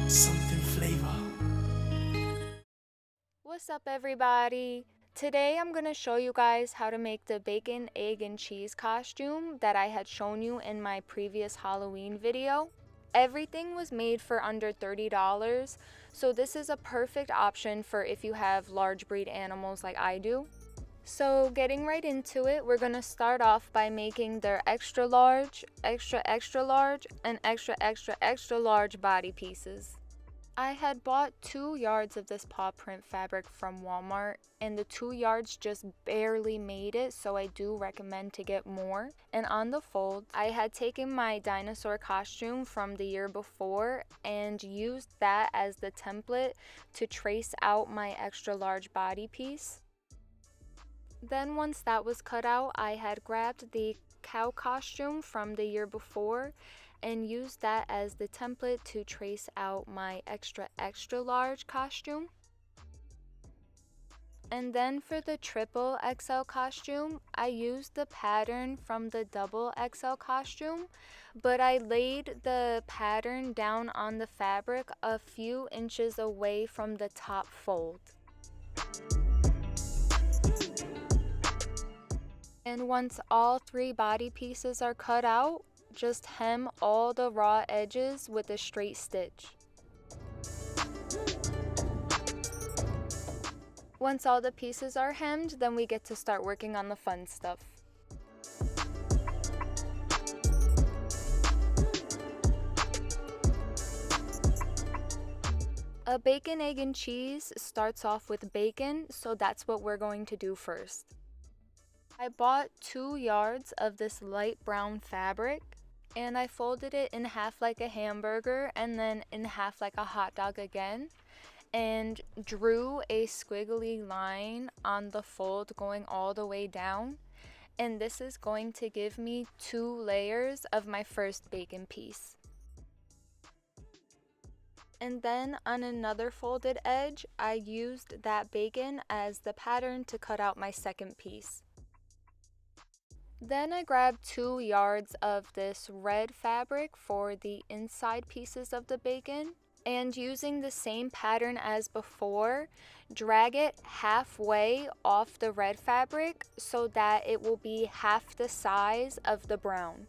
something flavor. What's up, everybody? Today I'm gonna show you guys how to make the bacon, egg, and cheese costume that I had shown you in my previous Halloween video. Everything was made for under $30, so this is a perfect option for if you have large breed animals like I do. So getting right into it, we're gonna start off by making their extra large, extra large, and extra large body pieces. I had bought 2 yards of this paw print fabric from Walmart, and the 2 yards just barely made it, so I do recommend to get more. And on the fold, I had taken my dinosaur costume from the year before and used that as the template to trace out my extra large body piece. Then once that was cut out, I had grabbed the cow costume from the year before and used that as the template to trace out my extra large costume. And then for the triple XL costume, I used the pattern from the double XL costume, but I laid the pattern down on the fabric a few inches away from the top fold. And once all 3 body pieces are cut out, just hem all the raw edges with a straight stitch. Once all the pieces are hemmed, then we get to start working on the fun stuff. A bacon, egg, and cheese starts off with bacon, so that's what we're going to do first. I bought 2 yards of this light brown fabric, and I folded it in half like a hamburger and then in half like a hot dog again, and drew a squiggly line on the fold going all the way down, and this is going to give me 2 layers of my first bacon piece. And then on another folded edge, I used that bacon as the pattern to cut out my second piece. Then I grabbed 2 yards of this red fabric for the inside pieces of the bacon, and using the same pattern as before, drag it halfway off the red fabric so that it will be half the size of the brown.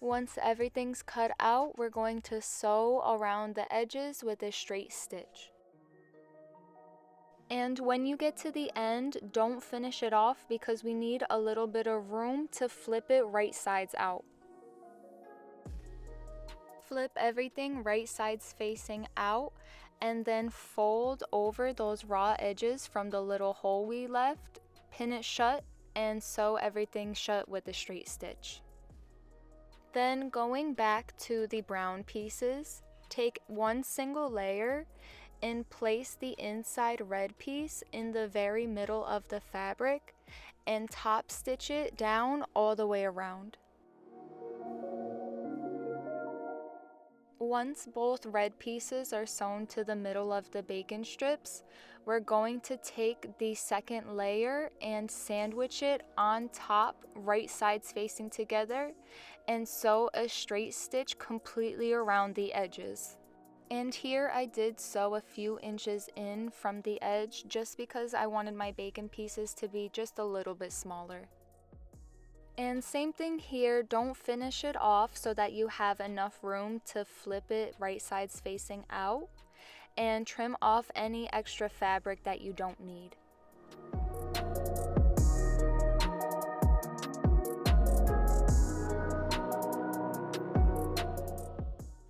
Once everything's cut out, we're going to sew around the edges with a straight stitch. And when you get to the end, don't finish it off because we need a little bit of room to flip it right sides out. Flip everything right sides facing out and then fold over those raw edges from the little hole we left, pin it shut, and sew everything shut with a straight stitch. Then going back to the brown pieces, take one single layer and place the inside red piece in the very middle of the fabric and top stitch it down all the way around. Once both red pieces are sewn to the middle of the bacon strips, we're going to take the second layer and sandwich it on top, right sides facing together, and sew a straight stitch completely around the edges. And here I did sew a few inches in from the edge just because I wanted my bacon pieces to be just a little bit smaller. And same thing here, don't finish it off so that you have enough room to flip it right sides facing out, and trim off any extra fabric that you don't need.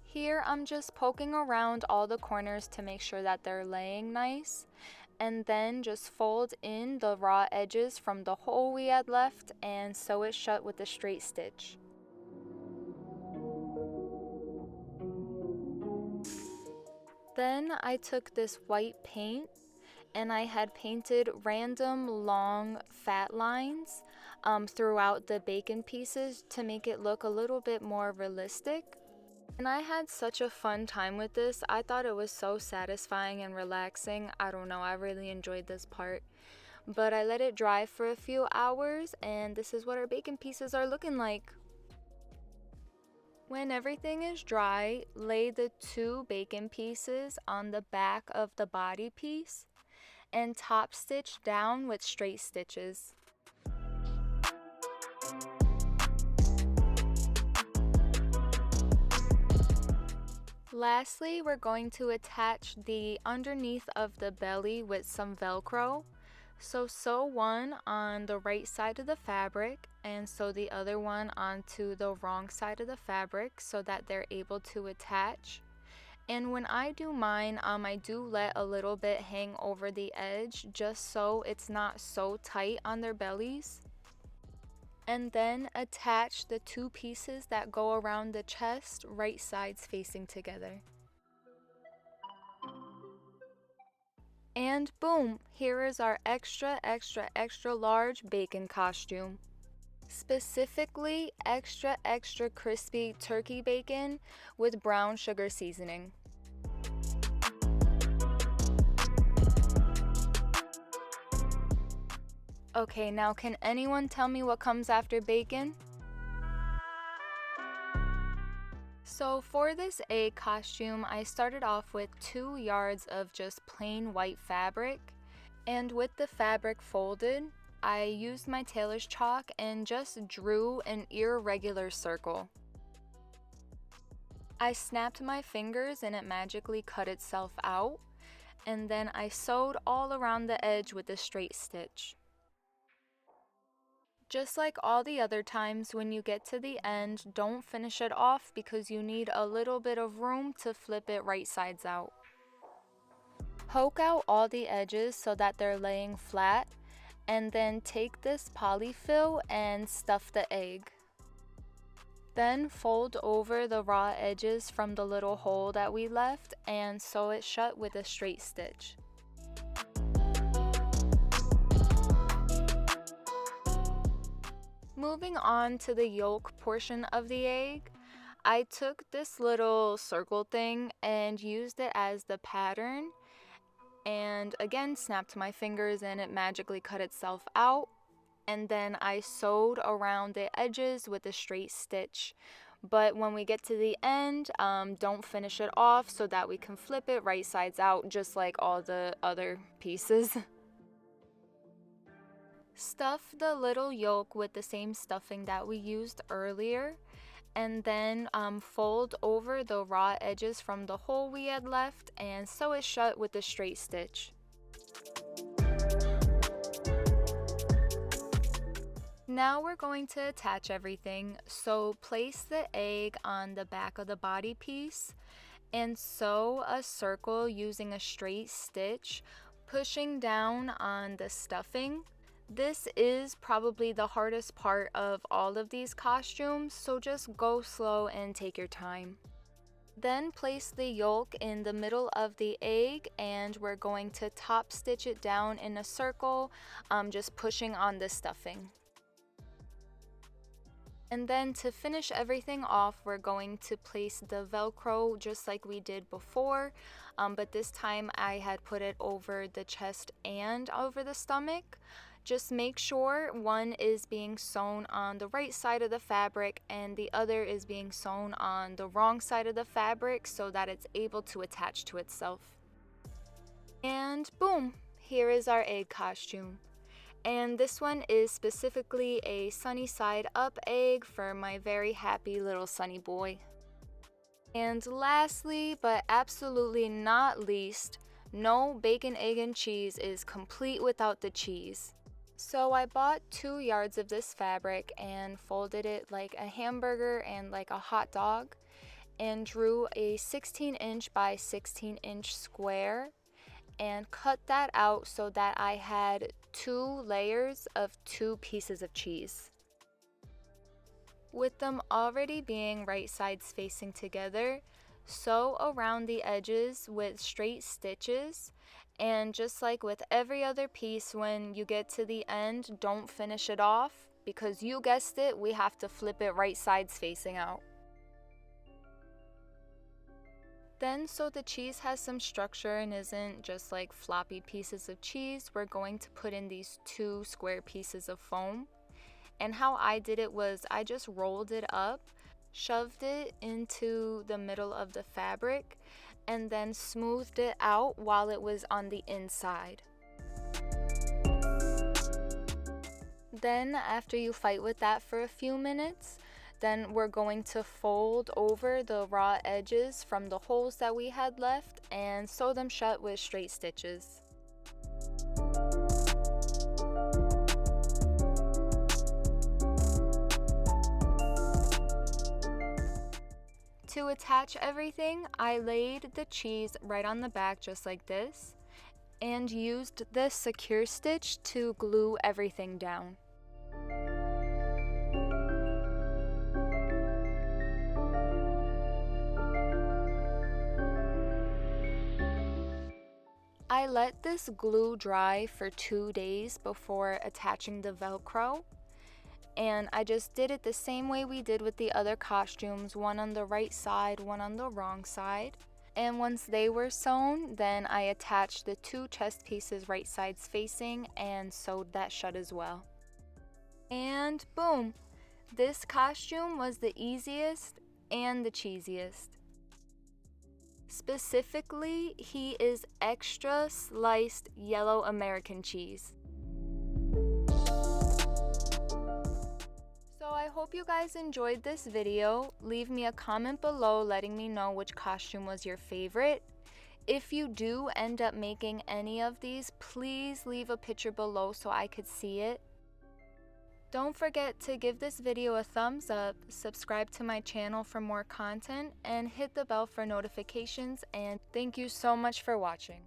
Here I'm just poking around all the corners to make sure that they're laying nice, and then just fold in the raw edges from the hole we had left and sew it shut with a straight stitch. Then I took this white paint and I had painted random long fat lines throughout the bacon pieces to make it look a little bit more realistic. And I had such a fun time with this. I thought it was so satisfying and relaxing. I don't know, I really enjoyed this part. But I let it dry for a few hours, and this is what our bacon pieces are looking like. When everything is dry, lay the 2 bacon pieces on the back of the body piece and top stitch down with straight stitches. Lastly, we're going to attach the underneath of the belly with some Velcro. So sew one on the right side of the fabric and sew the other one onto the wrong side of the fabric so that they're able to attach. And when I do mine, I do let a little bit hang over the edge just so it's not so tight on their bellies. And then attach the 2 pieces that go around the chest, right sides facing together. And boom, here is our extra large bacon costume. Specifically extra crispy turkey bacon with brown sugar seasoning. Okay, now can anyone tell me what comes after bacon? So for this egg costume, I started off with 2 yards of just plain white fabric, and with the fabric folded, I used my tailor's chalk and just drew an irregular circle. I snapped my fingers and it magically cut itself out, and then I sewed all around the edge with a straight stitch. Just like all the other times, when you get to the end, don't finish it off because you need a little bit of room to flip it right sides out. Poke out all the edges so that they're laying flat, and then take this polyfill and stuff the egg. Then fold over the raw edges from the little hole that we left and sew it shut with a straight stitch. Moving on to the yolk portion of the egg, I took this little circle thing and used it as the pattern, and again snapped my fingers and it magically cut itself out, and then I sewed around the edges with a straight stitch. But when we get to the end, don't finish it off so that we can flip it right sides out just like all the other pieces. Stuff the little yolk with the same stuffing that we used earlier, and then fold over the raw edges from the hole we had left and sew it shut with a straight stitch. Now we're going to attach everything, so place the egg on the back of the body piece and sew a circle using a straight stitch, pushing down on the stuffing. This is probably the hardest part of all of these costumes, so just go slow and take your time. Then place the yolk in the middle of the egg and we're going to top stitch it down in a circle, just pushing on the stuffing. And then to finish everything off, we're going to place the Velcro just like we did before, but this time I had put it over the chest and over the stomach. Just make sure one is being sewn on the right side of the fabric and the other is being sewn on the wrong side of the fabric so that it's able to attach to itself. And boom, here is our egg costume. And this one is specifically a sunny side up egg for my very happy little sunny boy. And lastly, but absolutely not least, no bacon, egg, and cheese is complete without the cheese. So I bought 2 yards of this fabric and folded it like a hamburger and like a hot dog, and drew a 16-inch by 16-inch square and cut that out so that I had 2 layers of 2 pieces of cheese. With them already being right sides facing together, sew around the edges with straight stitches, and just like with every other piece, when you get to the end, don't finish it off because you guessed it, we have to flip it right sides facing out. Then, so the cheese has some structure and isn't just like floppy pieces of cheese, we're going to put in these 2 square pieces of foam. And how I did it was I just rolled it up shoved it into the middle of the fabric, and then smoothed it out while it was on the inside. Then after you fight with that for a few minutes, then we're going to fold over the raw edges from the holes that we had left and sew them shut with straight stitches. To attach everything, I laid the cheese right on the back just like this and used this secure stitch to glue everything down. I let this glue dry for 2 days before attaching the Velcro, and I just did it the same way we did with the other costumes, one on the right side, one on the wrong side. And once they were sewn, then I attached the 2 chest pieces right sides facing and sewed that shut as well. And boom! This costume was the easiest and the cheesiest. Specifically, he is extra sliced yellow American cheese. So I hope you guys enjoyed this video. Leave me a comment below letting me know which costume was your favorite. If you do end up making any of these, please leave a picture below so I could see it. Don't forget to give this video a thumbs up, subscribe to my channel for more content, and hit the bell for notifications, and thank you so much for watching.